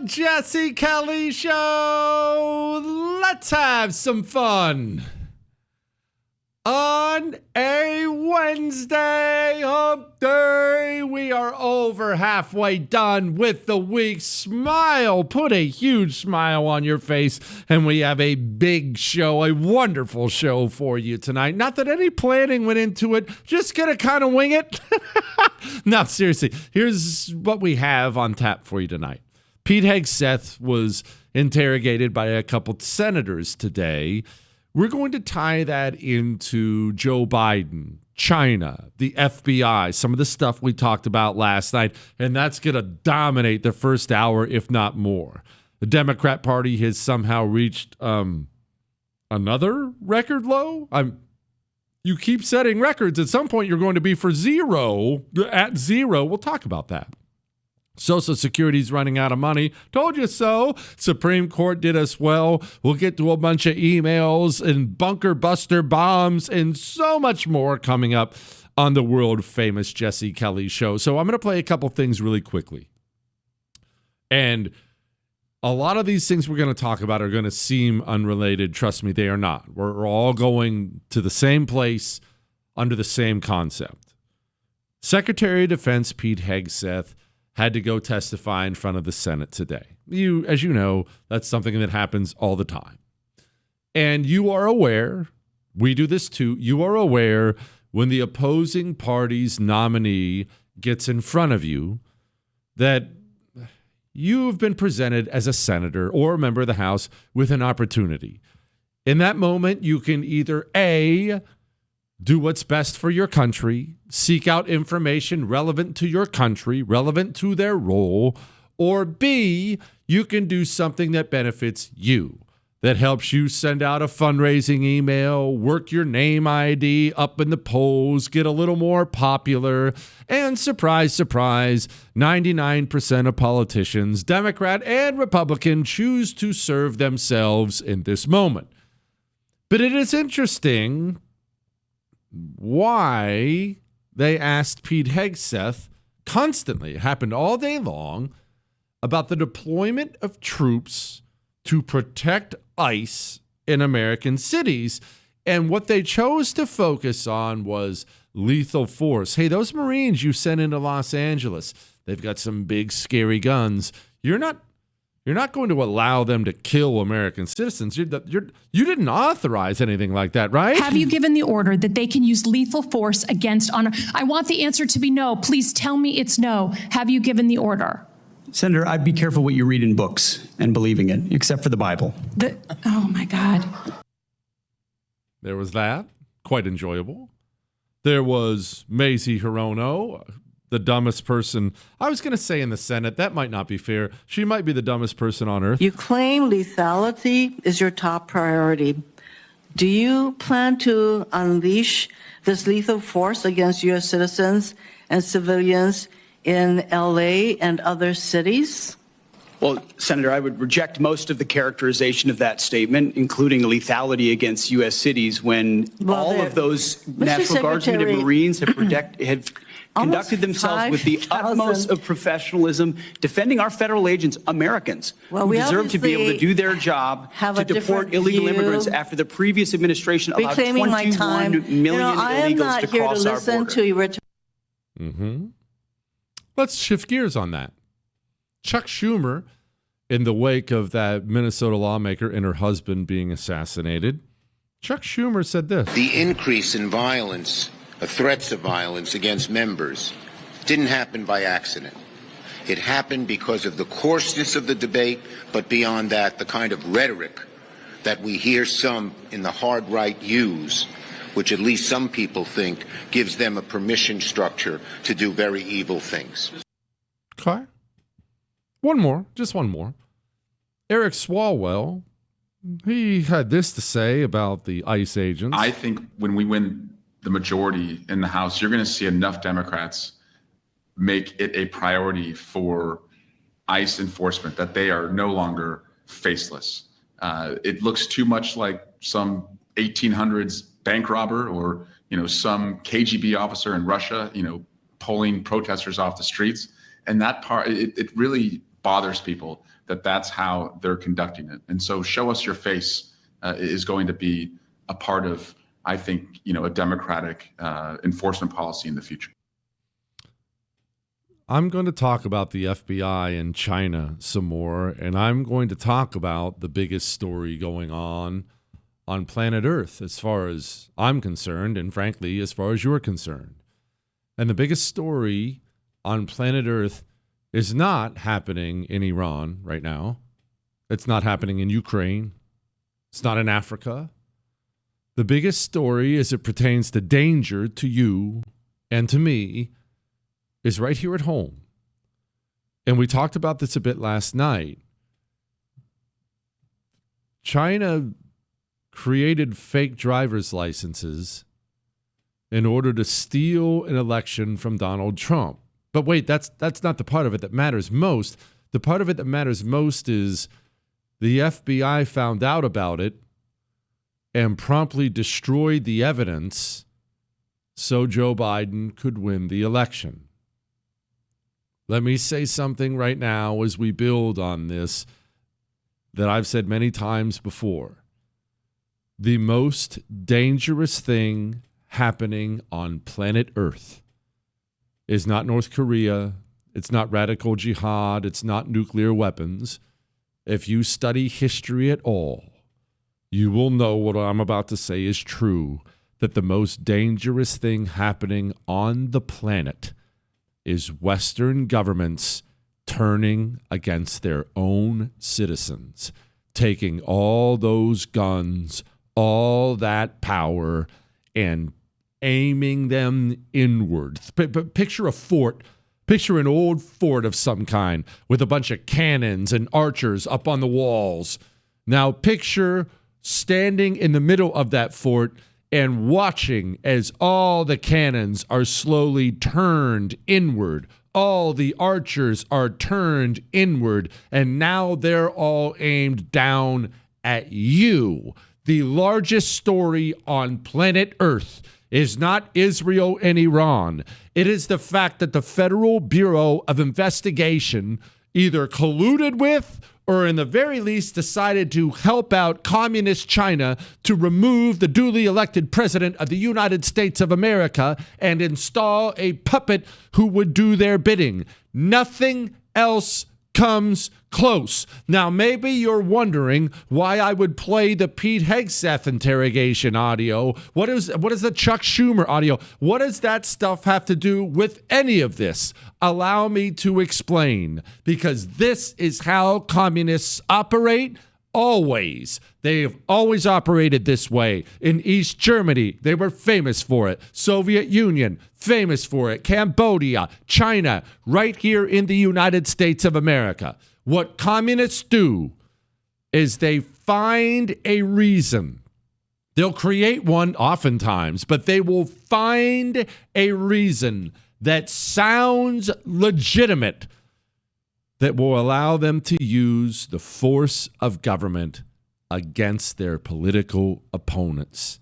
Jesse Kelly Show. Let's have some fun. On a Wednesday hump day, we are over halfway done with the week. Smile, put a huge smile on your face, and we have a big show, a wonderful show for you tonight. Not that any planning went into it, just gonna kind of wing it. No, seriously, here's what we have on tap for you tonight. Pete Hegseth was interrogated by a couple senators today. We're going to tie that into Joe Biden, China, the FBI, some of the stuff we talked about last night, and that's going to dominate the first hour, if not more. The Democrat Party has somehow reached another record low. You keep setting records. At some point, you're going to be at zero. We'll talk about that. Social Security's running out of money. Told you so. Supreme Court did us well. We'll get to a bunch of emails and bunker buster bombs and so much more coming up on the world famous Jesse Kelly Show. So I'm going to play a couple things really quickly. And a lot of these things we're going to talk about are going to seem unrelated. Trust me, they are not. We're all going to the same place under the same concept. Secretary of Defense Pete Hegseth had to go testify in front of the Senate today. As you know, that's something that happens all the time. And you are aware, we do this too, you are aware when the opposing party's nominee gets in front of you that you've been presented as a senator or a member of the House with an opportunity. In that moment, you can either A, do what's best for your country, seek out information relevant to your country, relevant to their role, or B, you can do something that benefits you, that helps you send out a fundraising email, work your name ID up in the polls, get a little more popular, and surprise, surprise, 99% of politicians, Democrat and Republican, choose to serve themselves in this moment. But it is interesting why they asked Pete Hegseth constantly, it happened all day long, about the deployment of troops to protect ICE in American cities. And what they chose to focus on was lethal force. Hey, those Marines you sent into Los Angeles, they've got some big, scary guns. You're not going to allow them to kill American citizens. You didn't authorize anything like that, right? Have you given the order that they can use lethal force against honor? I want the answer to be no. Please tell me it's no. Have you given the order? Senator, I'd be careful what you read in books and believing it, except for the Bible. Oh, my God. There was that. Quite enjoyable. There was Mazie Hirono, the dumbest person, I was going to say in the Senate. That might not be fair. She might be the dumbest person on earth. You claim lethality is your top priority. Do you plan to unleash this lethal force against U.S. citizens and civilians in L.A. and other cities? Well, Senator, I would reject most of the characterization of that statement, including lethality against U.S. cities, when all of those National Guardsmen and Marines have conducted themselves with the utmost of professionalism, defending our federal agents, Americans, who deserve to be able to do their job to deport illegal immigrants after the previous administration allowed 21 million illegals to cross our border. Let's shift gears on that. Chuck Schumer, in the wake of that Minnesota lawmaker and her husband being assassinated, Chuck Schumer said this. The increase in violence, threats of violence against members, didn't happen by accident. It happened because of the coarseness of the debate, but beyond that, the kind of rhetoric that we hear some in the hard right use, which at least some people think gives them a permission structure to do very evil things. Okay. One more, just one more. Eric Swalwell, he had this to say about the ICE agents. I think when we win the majority in the House, you're going to see enough Democrats make it a priority for ICE enforcement that they are no longer faceless. It looks too much like some 1800s bank robber or, some KGB officer in Russia, pulling protesters off the streets. And that part, it really bothers people, that's how they're conducting it. And so show us your face is going to be a part of, I think, a democratic enforcement policy in the future. I'm going to talk about the FBI in China some more, and I'm going to talk about the biggest story going on planet Earth as far as I'm concerned, and frankly, as far as you're concerned. And the biggest story on planet Earth is not happening in Iran right now. It's not happening in Ukraine. It's not in Africa. The biggest story as it pertains to danger to you and to me is right here at home. And we talked about this a bit last night. China created fake driver's licenses in order to steal an election from Donald Trump. But wait, that's not the part of it that matters most. The part of it that matters most is the FBI found out about it and promptly destroyed the evidence so Joe Biden could win the election. Let me say something right now as we build on this that I've said many times before. The most dangerous thing happening on planet Earth is not North Korea, it's not radical jihad, it's not nuclear weapons. If you study history at all, you will know what I'm about to say is true, that the most dangerous thing happening on the planet is Western governments turning against their own citizens, taking all those guns, all that power, and aiming them inward. Picture a fort. Picture an old fort of some kind with a bunch of cannons and archers up on the walls. Now picture standing in the middle of that fort and watching as all the cannons are slowly turned inward. All the archers are turned inward, and now they're all aimed down at you. The largest story on planet Earth is not Israel and Iran. It is the fact that the Federal Bureau of Investigation either colluded with or in the very least decided to help out communist China to remove the duly elected president of the United States of America and install a puppet who would do their bidding. Nothing else comes close. Now, maybe you're wondering why I would play the Pete Hegseth interrogation audio. What is the Chuck Schumer audio? What does that stuff have to do with any of this? Allow me to explain, because this is how communists operate. Always. They've always operated this way. In East Germany, they were famous for it. Soviet Union, famous for it. Cambodia, China, right here in the United States of America. What communists do is they find a reason. They'll create one oftentimes, but they will find a reason that sounds legitimate that will allow them to use the force of government against their political opponents.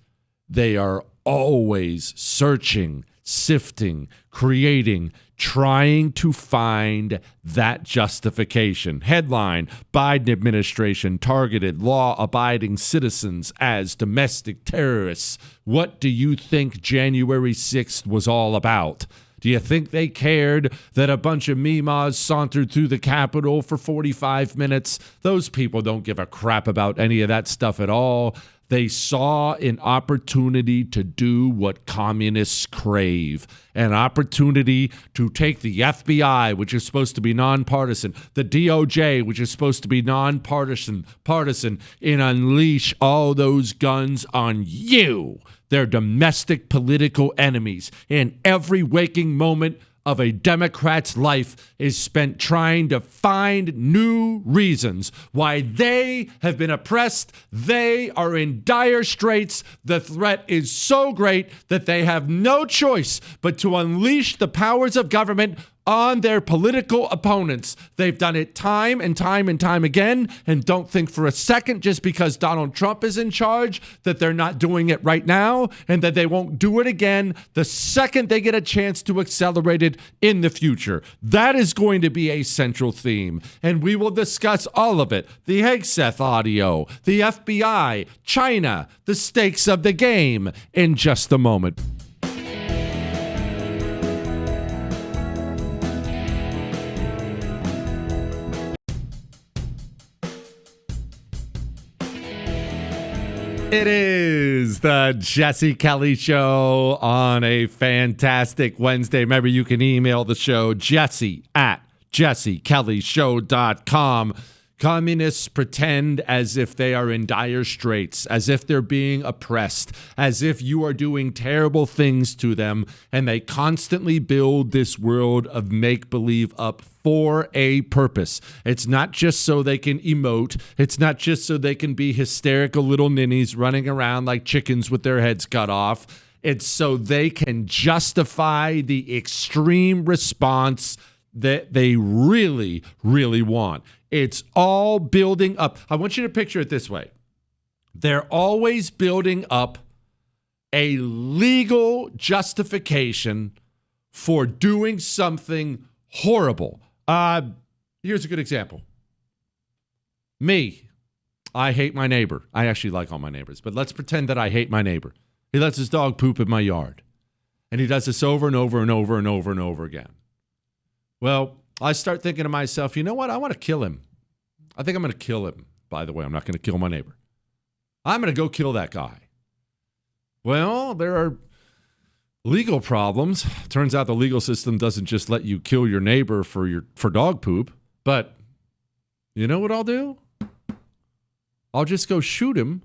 They are always searching, sifting, creating, trying to find that justification. Headline: Biden administration targeted law-abiding citizens as domestic terrorists. What do you think January 6th was all about? Do you think they cared that a bunch of memas sauntered through the Capitol for 45 minutes? Those people don't give a crap about any of that stuff at all. They saw an opportunity to do what communists crave, an opportunity to take the FBI, which is supposed to be nonpartisan, the DOJ, which is supposed to be nonpartisan, and unleash all those guns on you, their domestic political enemies. And every waking moment of a Democrat's life is spent trying to find new reasons why they have been oppressed. They are in dire straits. The threat is so great that they have no choice but to unleash the powers of government on their political opponents. They've done it time and time and time again, and don't think for a second just because Donald Trump is in charge that they're not doing it right now and that they won't do it again the second they get a chance to accelerate it in the future. That is going to be a central theme, and we will discuss all of it. The Hegseth audio, the FBI, China, the stakes of the game in just a moment. It is the Jesse Kelly Show on a fantastic Wednesday. Remember, you can email the show, jesse@jessekellyshow.com. Communists pretend as if they are in dire straits, as if they're being oppressed, as if you are doing terrible things to them, and they constantly build this world of make-believe up for a purpose. It's not just so they can emote. It's not just so they can be hysterical little ninnies running around like chickens with their heads cut off. It's so they can justify the extreme response that they really, really want. It's all building up. I want you to picture it this way. They're always building up a legal justification for doing something horrible. Here's a good example. Me, I hate my neighbor. I actually like all my neighbors, but let's pretend that I hate my neighbor. He lets his dog poop in my yard, and he does this over and over and over and over and over again. Well, I start thinking to myself, you know what? I want to kill him. I think I'm going to kill him. By the way, I'm not going to kill my neighbor. I'm going to go kill that guy. Well, there are legal problems. Turns out the legal system doesn't just let you kill your neighbor for dog poop. But you know what I'll do? I'll just go shoot him,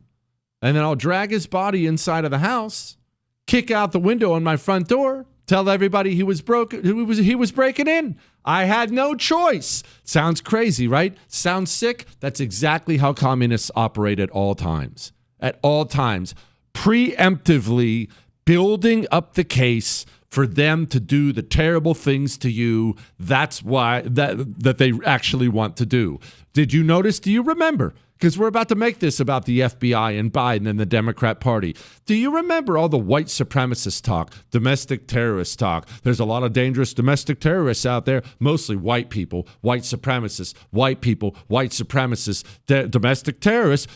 and then I'll drag his body inside of the house, kick out the window on my front door, tell everybody he was breaking in. I had no choice. Sounds crazy, right? Sounds sick? That's exactly how communists operate at all times. At all times. Preemptively building up the case for them to do the terrible things to you. That's why that they actually want to do. Did you notice? Do you remember? Because we're about to make this about the FBI and Biden and the Democrat Party. Do you remember all the white supremacist talk, domestic terrorist talk? There's a lot of dangerous domestic terrorists out there, mostly white people, white supremacists, white people, white supremacists, domestic terrorists,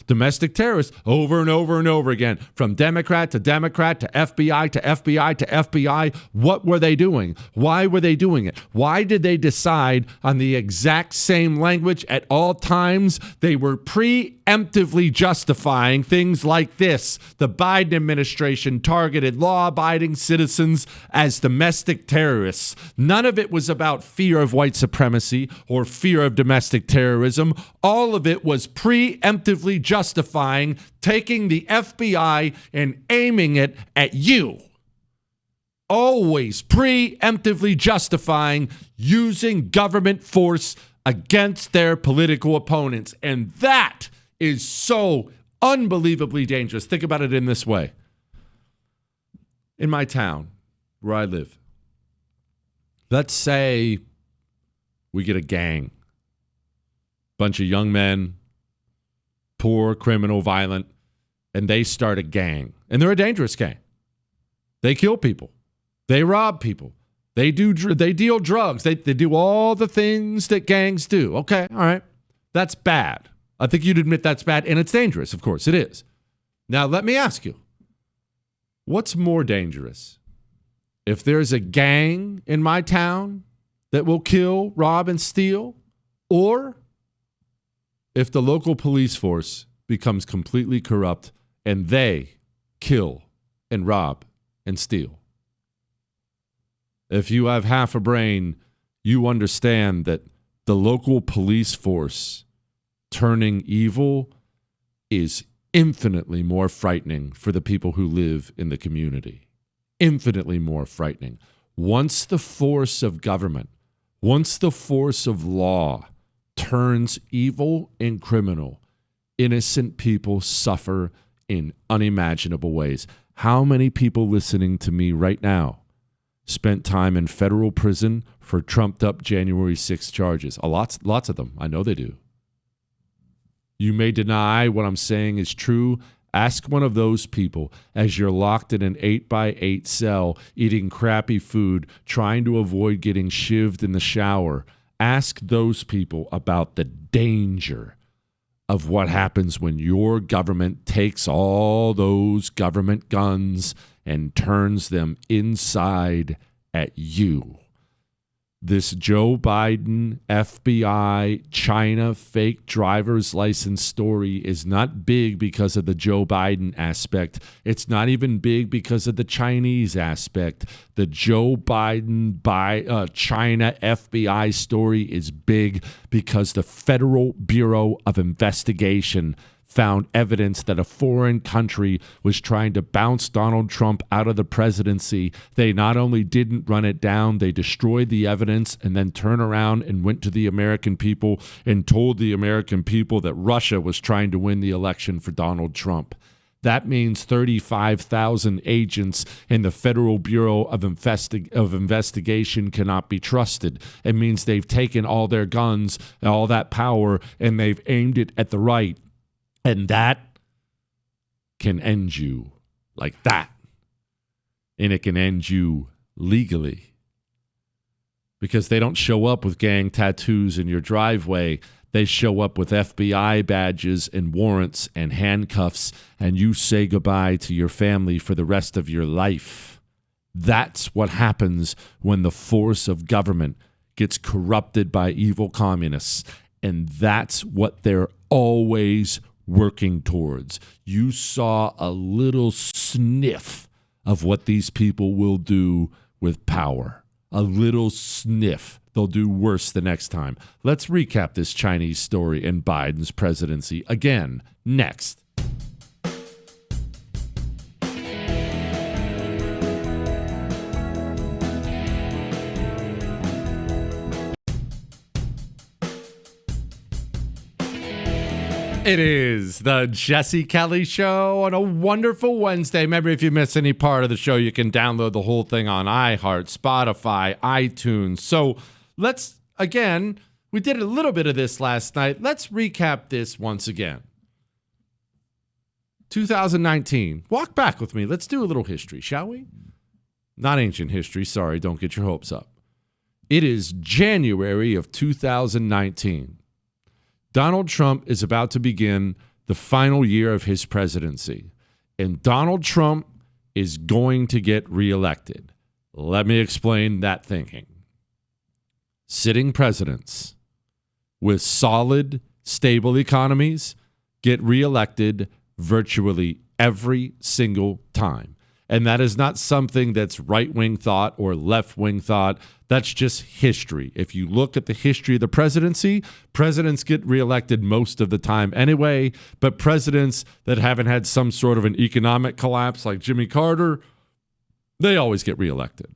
over and over and over again. From Democrat to Democrat to FBI to FBI to FBI. What were they doing? Why were they doing it? Why did they decide on the exact same language at all times? They were preemptively justifying things like this. The Biden administration targeted law-abiding citizens as domestic terrorists. None of it was about fear of white supremacy or fear of domestic terrorism. All of it was preemptively justifying taking the FBI and aiming it at you. Always preemptively justifying using government force against their political opponents. And that is so unbelievably dangerous. Think about it in this way. In my town, where I live, let's say we get a gang. Bunch of young men, poor, criminal, violent, and they start a gang. And they're a dangerous gang. They kill people. They rob people. They deal drugs. They do all the things that gangs do. Okay, all right. That's bad. I think you'd admit that's bad, and it's dangerous. Of course, it is. Now, let me ask you, what's more dangerous? If there's a gang in my town that will kill, rob, and steal, or if the local police force becomes completely corrupt and they kill and rob and steal? If you have half a brain, you understand that the local police force turning evil is infinitely more frightening for the people who live in the community. Infinitely more frightening. Once the force of government, once the force of law turns evil and criminal, innocent people suffer in unimaginable ways. How many people listening to me right now spent time in federal prison for trumped-up January 6th charges. Lots of them. I know they do. You may deny what I'm saying is true. Ask one of those people as you're locked in an 8x8 cell, eating crappy food, trying to avoid getting shivved in the shower. Ask those people about the danger of what happens when your government takes all those government guns and turns them inside at you. This Joe Biden, FBI, China fake driver's license story is not big because of the Joe Biden aspect. It's not even big because of the Chinese aspect. The Joe Biden China FBI story is big because the Federal Bureau of Investigation found evidence that a foreign country was trying to bounce Donald Trump out of the presidency. They not only didn't run it down, they destroyed the evidence and then turned around and went to the American people and told the American people that Russia was trying to win the election for Donald Trump. That means 35,000 agents in the Federal Bureau of Investigation cannot be trusted. It means they've taken all their guns and all that power and they've aimed it at the right. And that can end you like that. And it can end you legally. Because they don't show up with gang tattoos in your driveway. They show up with FBI badges and warrants and handcuffs, and you say goodbye to your family for the rest of your life. That's what happens when the force of government gets corrupted by evil communists. And that's what they're always working towards. You saw a little sniff of what these people will do with power. A little sniff. They'll do worse the next time. Let's recap this Chinese story and Biden's presidency again next. It is the Jesse Kelly Show on a wonderful Wednesday. Remember, if you miss any part of the show, you can download the whole thing on iHeart, Spotify, iTunes. So let's, again, we did a little bit of this last night. Let's recap this once again. 2019. Walk back with me. Let's do a little history, shall we? Not ancient history. Sorry, don't get your hopes up. It is January of 2019. Donald Trump is about to begin the final year of his presidency, and Donald Trump is going to get reelected. Let me explain that thinking. Sitting presidents with solid, stable economies get reelected virtually every single time. And that is not something that's right-wing thought or left-wing thought. That's just history. If you look at the history of the presidency, presidents get reelected most of the time anyway, but presidents that haven't had some sort of an economic collapse like Jimmy Carter, they always get reelected.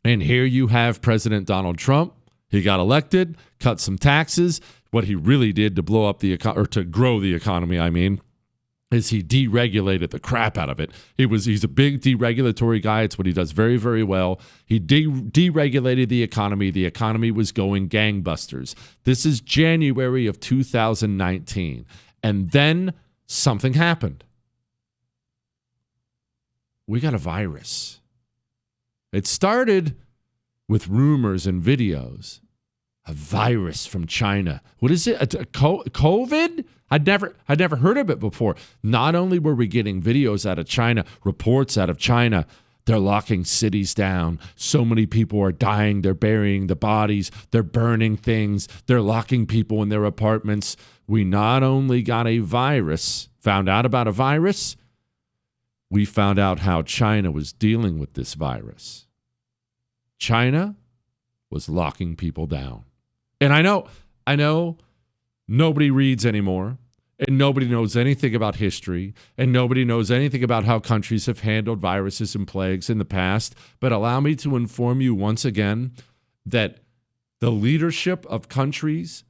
And here you have President Donald Trump. He got elected, cut some taxes. What he really did to blow up to grow the economy, is he deregulated the crap out of it. He's a big deregulatory guy. It's what he does very, very well. He deregulated the economy. The economy was going gangbusters. This is January of 2019. And then something happened. We got a virus. It started with rumors and videos. A virus from China. What is it? COVID? I'd never heard of it before. Not only were we getting videos out of China, reports out of China, they're locking cities down. So many people are dying. They're burying the bodies. They're burning things. They're locking people in their apartments. We not only got a virus, found out about a virus, we found out how China was dealing with this virus. China was locking people down. And I know nobody reads anymore, and nobody knows anything about history, and nobody knows anything about how countries have handled viruses and plagues in the past. But allow me to inform you once again that the leadership of countries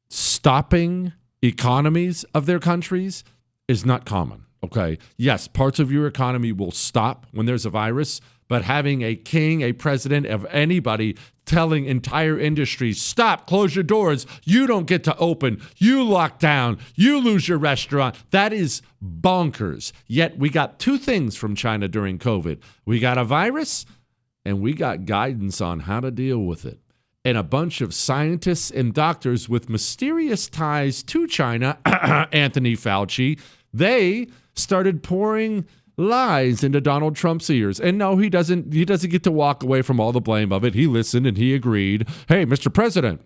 stopping economies of their countries is not common, okay? Yes, parts of your economy will stop when there's a virus, but But having a king, a president of anybody telling entire industries, stop, close your doors, you don't get to open, you lock down, you lose your restaurant, that is bonkers. Yet we got two things from China during COVID. We got a virus and we got guidance on how to deal with it. And a bunch of scientists and doctors with mysterious ties to China, Anthony Fauci, they started pouring lies into Donald Trump's ears. And no, he doesn't get to walk away from all the blame of it. He listened and he agreed. Hey, Mr. President,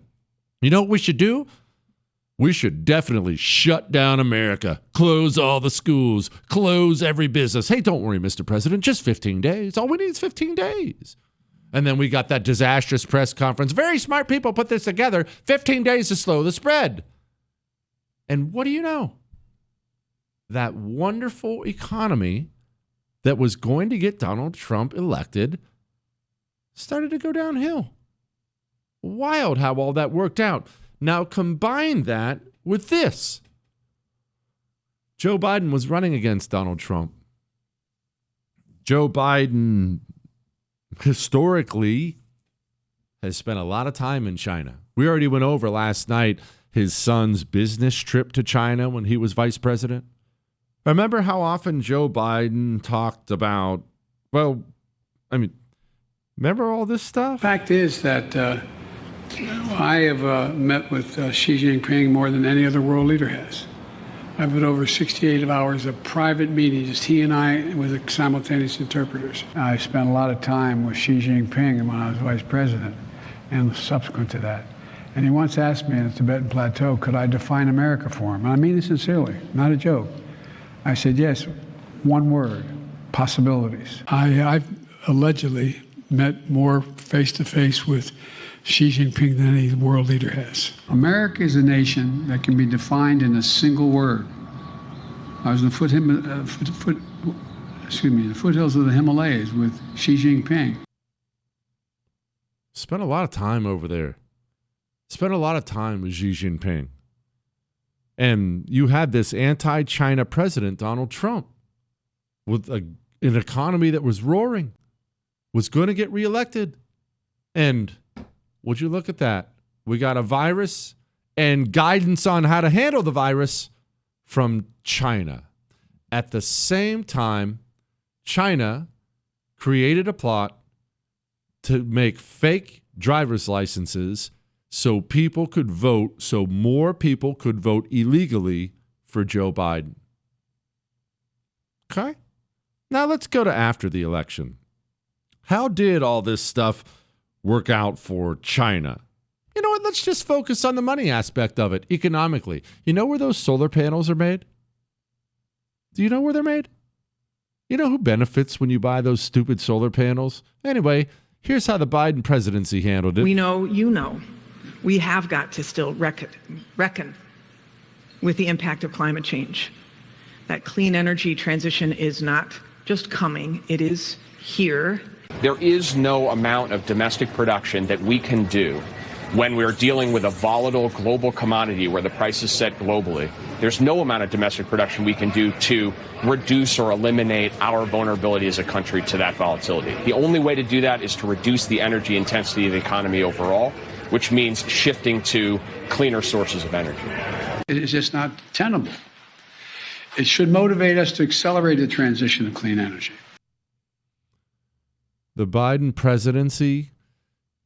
you know what we should do? We should definitely shut down America, close all the schools, close every business. Hey, don't worry, Mr. President, just 15 days. All we need is 15 days. And then we got that disastrous press conference. Very smart people put this together. 15 days to slow the spread. And what do you know? That wonderful economy that was going to get Donald Trump elected started to go downhill. Wild how all that worked out. Now combine that with this. Joe Biden was running against Donald Trump. Joe Biden historically has spent a lot of time in China. We already went over last night his son's business trip to China when he was vice president. Remember how often Joe Biden talked about, remember all this stuff? Fact is that I have met with Xi Jinping more than any other world leader has. I've had over 68 hours of private meetings, just he and I with simultaneous interpreters. I spent a lot of time with Xi Jinping when I was vice president and subsequent to that. And he once asked me in the Tibetan Plateau, could I define America for him? And I mean it sincerely, not a joke. I said, yes, one word, possibilities. I've allegedly met more face-to-face with Xi Jinping than any world leader has. America is a nation that can be defined in a single word. I was in the foothills of the Himalayas with Xi Jinping. Spent a lot of time over there. Spent a lot of time with Xi Jinping. And you had this anti-China president, Donald Trump, with an economy that was roaring, was going to get reelected. And would you look at that? We got a virus and guidance on how to handle the virus from China. At the same time, China created a plot to make fake driver's licenses so people could vote, so more people could vote illegally for Joe Biden. Okay? Now let's go to after the election. How did all this stuff work out for China? You know what? Let's just focus on the money aspect of it economically. You know where those solar panels are made? Do you know where they're made? You know who benefits when you buy those stupid solar panels? Anyway, here's how the Biden presidency handled it. We know, you know, we have got to still reckon with the impact of climate change. That clean energy transition is not just coming, it is here. There is no amount of domestic production that we can do when we're dealing with a volatile global commodity where the price is set globally. There's no amount of domestic production we can do to reduce or eliminate our vulnerability as a country to that volatility. The only way to do that is to reduce the energy intensity of the economy overall, which means shifting to cleaner sources of energy. It is just not tenable. It should motivate us to accelerate the transition to clean energy. The Biden presidency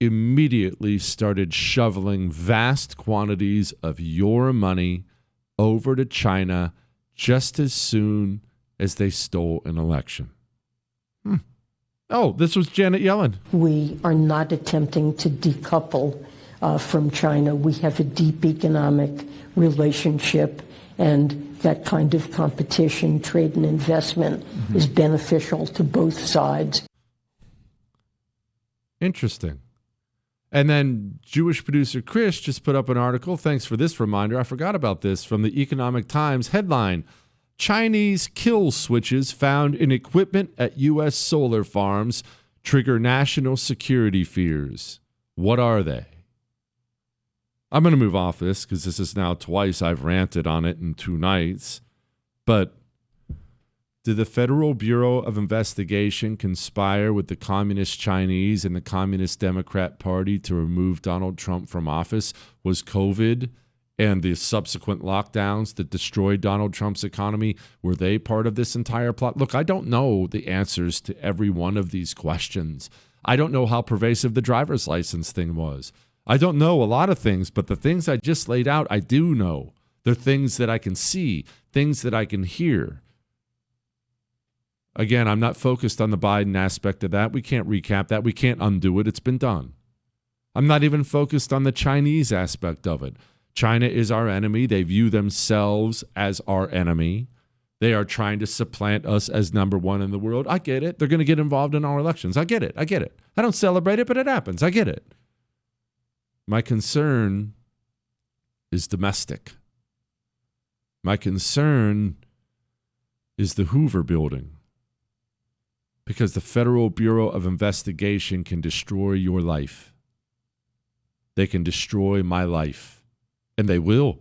immediately started shoveling vast quantities of your money over to China just as soon as they stole an election. Oh, this was Janet Yellen. We are not attempting to decouple from China. We have a deep economic relationship, and that kind of competition, trade and investment is beneficial to both sides. Interesting. And then Jewish producer Chris just put up an article. Thanks for this reminder. I forgot about this from the Economic Times headline. Chinese kill switches found in equipment at U.S. solar farms trigger national security fears. What are they? I'm going to move off this because this is now twice I've ranted on it in 2 nights. But Did the Federal Bureau of Investigation conspire with the Communist Chinese and the Communist Democrat Party to remove Donald Trump from office? Was COVID and the subsequent lockdowns that destroyed Donald Trump's economy, were they part of this entire plot? Look, I don't know the answers to every one of these questions. I don't know how pervasive the driver's license thing was. I don't know a lot of things, but the things I just laid out, I do know. They're things that I can see, things that I can hear. Again, I'm not focused on the Biden aspect of that. We can't recap that. We can't undo it. It's been done. I'm not even focused on the Chinese aspect of it. China is our enemy. They view themselves as our enemy. They are trying to supplant us as number one in the world. I get it. They're going to get involved in our elections. I get it. I get it. I don't celebrate it, but it happens. I get it. My concern is domestic. My concern is the Hoover Building. Because the Federal Bureau of Investigation can destroy your life. They can destroy my life. And they will.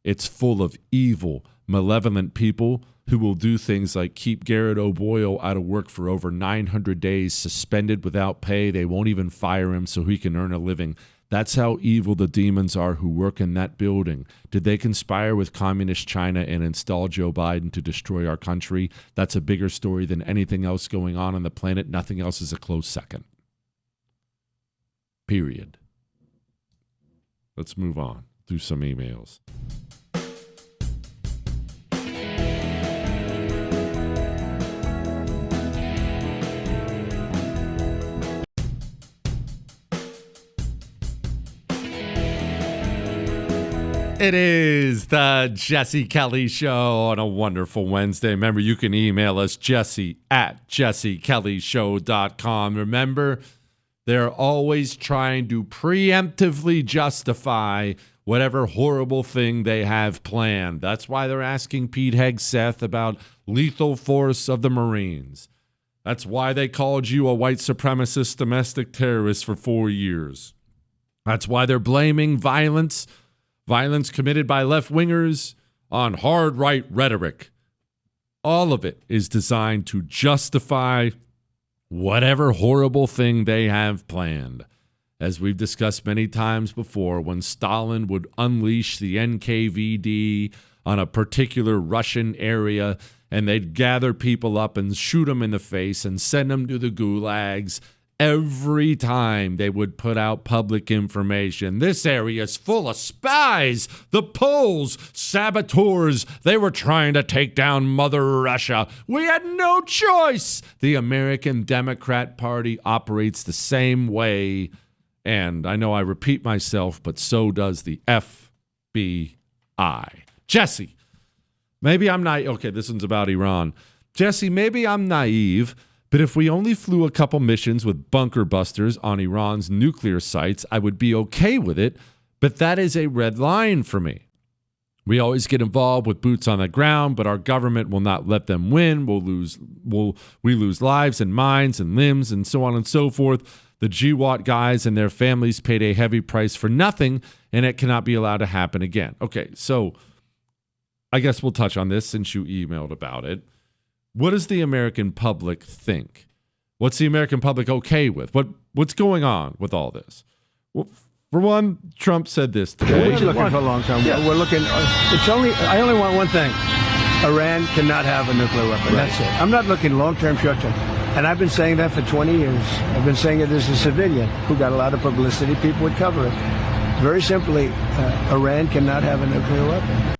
It's full of evil, malevolent people who will do things like keep Garrett O'Boyle out of work for over 900 days, suspended without pay. They won't even fire him so he can earn a living. That's how evil the demons are who work in that building. Did they conspire with Communist China and install Joe Biden to destroy our country? That's a bigger story than anything else going on the planet. Nothing else is a close second. Period. Let's move on. Do some emails. It is the Jesse Kelly Show on a wonderful Wednesday. Remember, you can email us, jesse@jessekellyshow.com. Remember, they're always trying to preemptively justify whatever horrible thing they have planned. That's why they're asking Pete Hegseth about lethal force of the Marines. That's why they called you a white supremacist domestic terrorist for 4 years. That's why they're blaming violence committed by left-wingers on hard right rhetoric. All of it is designed to justify whatever horrible thing they have planned. As we've discussed many times before, when Stalin would unleash the NKVD on a particular Russian area, and they'd gather people up and shoot them in the face and send them to the gulags, every time they would put out public information. This area is full of spies. The Poles, saboteurs. They were trying to take down Mother Russia. We had no choice. The American Democrat Party operates the same way. And I know I repeat myself, but so does the FBI. Jesse, maybe I'm not. Okay, this one's about Iran. Jesse, maybe I'm naive, but if we only flew a couple missions with bunker busters on Iran's nuclear sites, I would be okay with it, but that is a red line for me. We always get involved with boots on the ground, but our government will not let them win. We lose lives and minds and limbs and so on and so forth. The GWAT guys and their families paid a heavy price for nothing, and it cannot be allowed to happen again. Okay, so I guess we'll touch on this since you emailed about it. What does the American public think? What's the American public okay with? What's going on with all this? Well, for one, Trump said this today. We're looking for a long time. Yeah. We're looking. I only want one thing. Iran cannot have a nuclear weapon. Right. That's it. I'm not looking long-term, short-term. And I've been saying that for 20 years. I've been saying it as a civilian who got a lot of publicity. People would cover it. Very simply, Iran cannot have a nuclear weapon.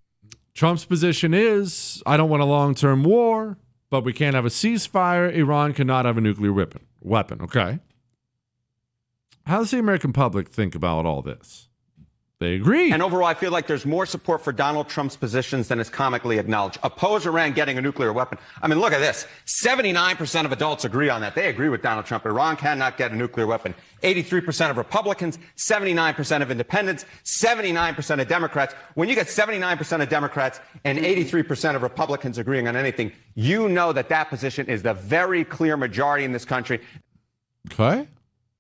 Trump's position is, I don't want a long-term war, but we can't have a ceasefire. Iran cannot have a nuclear weapon. Okay. How does the American public think about all this? They agree. And overall, I feel like there's more support for Donald Trump's positions than is comically acknowledged. Oppose Iran getting a nuclear weapon. I mean, look at this. 79% of adults agree on that. They agree with Donald Trump. Iran cannot get a nuclear weapon. 83% of Republicans, 79% of independents, 79% of Democrats. When you get 79% of Democrats and 83% of Republicans agreeing on anything, you know that position is the very clear majority in this country. Okay.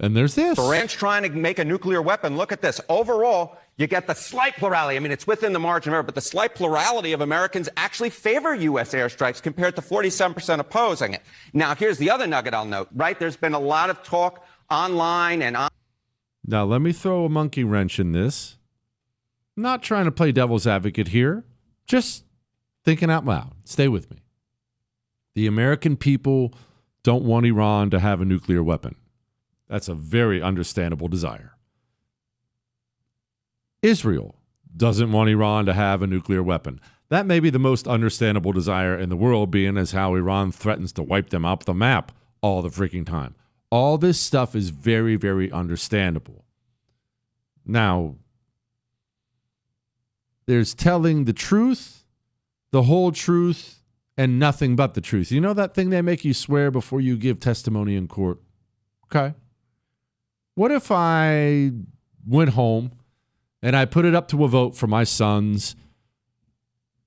And there's this. Iran's trying to make a nuclear weapon. Look at this. Overall, You get the slight plurality. I mean, it's within the margin of error, but the slight plurality of Americans actually favor U.S. airstrikes compared to 47% opposing it. Now, here's the other nugget I'll note, right? There's been a lot of talk online and on. Now, let me throw a monkey wrench in this. I'm not trying to play devil's advocate here, just thinking out loud. Stay with me. The American people don't want Iran to have a nuclear weapon. That's a very understandable desire. Israel doesn't want Iran to have a nuclear weapon. That may be the most understandable desire in the world, being as how Iran threatens to wipe them off the map all the freaking time. All this stuff is very, very understandable. Now, there's telling the truth, the whole truth, and nothing but the truth. You know that thing they make you swear before you give testimony in court? Okay. What if I went home and I put it up to a vote for my sons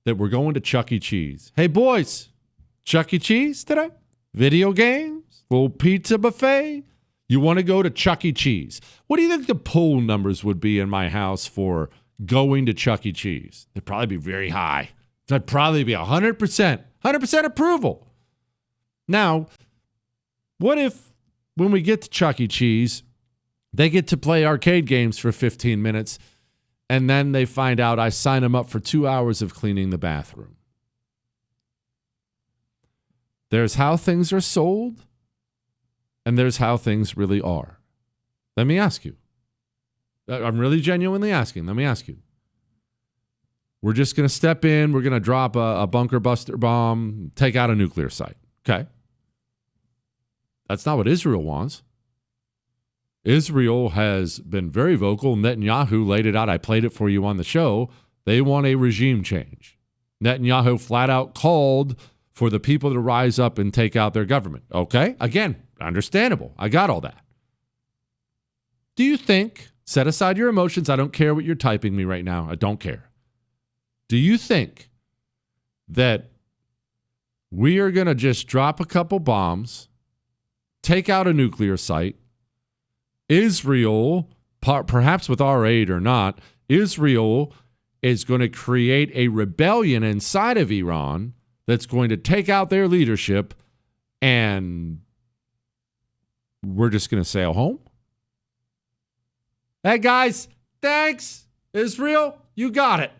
that we're going to Chuck E. Cheese? Hey, boys, Chuck E. Cheese today? Video games? Little pizza buffet? You want to go to Chuck E. Cheese? What do you think the poll numbers would be in my house for going to Chuck E. Cheese? They'd probably be very high. That'd probably be 100% approval. Now, what if when we get to Chuck E. Cheese, they get to play arcade games for 15 minutes, and then they find out I sign them up for 2 hours of cleaning the bathroom? There's how things are sold, and there's how things really are. Let me ask you. I'm really genuinely asking. Let me ask you. We're just going to step in. We're going to drop a bunker buster bomb, take out a nuclear site. Okay. That's not what Israel wants. Israel has been very vocal. Netanyahu laid it out. I played it for you on the show. They want a regime change. Netanyahu flat out called for the people to rise up and take out their government. Okay? Again, understandable. I got all that. Do you think, set aside your emotions, I don't care what you're typing me right now. I don't care. Do you think that we are going to just drop a couple bombs, take out a nuclear site, Israel, perhaps with our aid or not, Israel is going to create a rebellion inside of Iran that's going to take out their leadership, and we're just going to sail home? Hey, guys, thanks. Israel, you got it.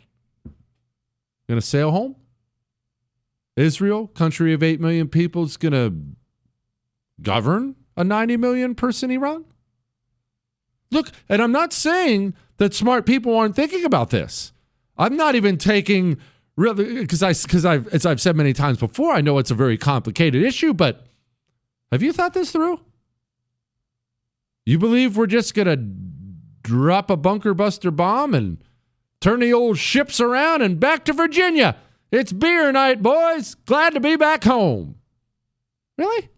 Going to sail home? Israel, country of 8 million people, is going to govern a 90 million person Iran? Look, and I'm not saying that smart people aren't thinking about this. I'm not even taking, really, because as I've said many times before, I know it's a very complicated issue, but have you thought this through? You believe we're just going to drop a bunker buster bomb and turn the old ships around and back to Virginia? It's beer night, boys. Glad to be back home. Really?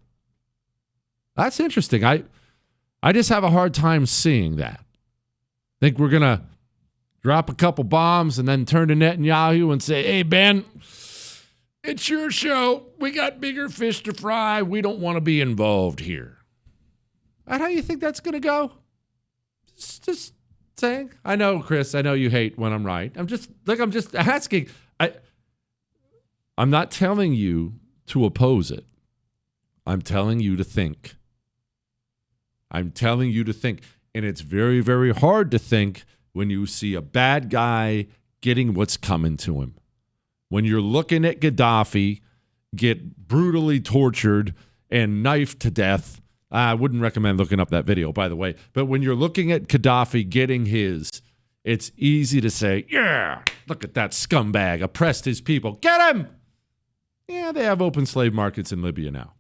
That's interesting. I just have a hard time seeing that. Think we're going to drop a couple bombs and then turn to Netanyahu and say, hey, Ben, it's your show. We got bigger fish to fry. We don't want to be involved here. Is that how you think that's going to go? Just saying. I know, Chris, I know you hate when I'm right. I'm just asking. I'm not telling you to oppose it. I'm telling you to think. I'm telling you to think. And it's very, very hard to think when you see a bad guy getting what's coming to him. When you're looking at Gaddafi get brutally tortured and knifed to death. I wouldn't recommend looking up that video, by the way. But when you're looking at Gaddafi getting his, it's easy to say, yeah, look at that scumbag, oppressed his people. Get him! Yeah, they have open slave markets in Libya now.